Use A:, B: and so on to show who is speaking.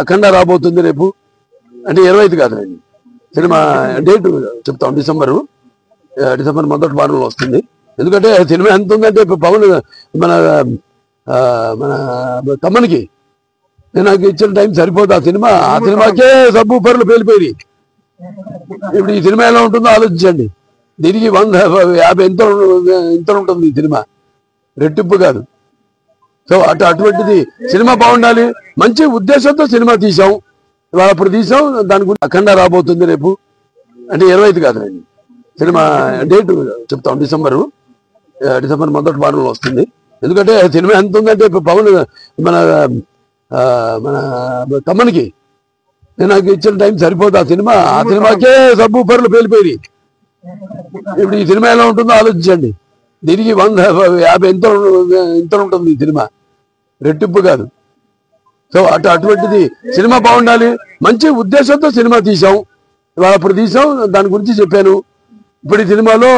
A: అఖండ రాబోతుంది రేపు, అంటే 25 కాదు సినిమా డేట్ చెప్తాం, డిసెంబర్ మొదటి వారంలో వస్తుంది. ఎందుకంటే సినిమా ఎంత ఉందంటే పవన్ మన మన తమ్మనికి నాకు ఇచ్చిన టైం సరిపోదు. ఆ సినిమాకే సబ్బు పరులు పేలిపోయి. ఇప్పుడు ఈ సినిమా ఎలా ఉంటుందో ఆలోచించండి. దీనికి 150 ఎంత ఉంటుంది ఈ సినిమా, రెట్టింపు కాదు. సో అటువంటిది సినిమా బాగుండాలి, మంచి ఉద్దేశంతో సినిమా తీసాం. ఇవాళ అప్పుడు తీసాం, దాని గురించి అఖండ రాబోతుంది రేపు, అంటే 25 కాదు సినిమా డేట్ చెప్తాం, డిసెంబర్ మొదటి వారంలో వస్తుంది. ఎందుకంటే సినిమా ఎంత ఉందంటే పవన్ మన మన తమ్మనికి నాకు ఇచ్చిన టైం సరిపోదు. ఆ సినిమాకే సబ్బు పరులు పేలిపోయి. ఇప్పుడు ఈ సినిమా ఎలా ఉంటుందో ఆలోచించండి. దీనికి 150 ఎంత ఉంటుంది ఈ సినిమా, రెట్టింపు కాదు. సో అటువంటిది సినిమా బాగుండాలి, మంచి ఉద్దేశంతో సినిమా తీసాం. ఇవాళ అప్పుడు తీసాం, దాని గురించి చెప్పాను. ఇప్పుడు ఈ సినిమాలో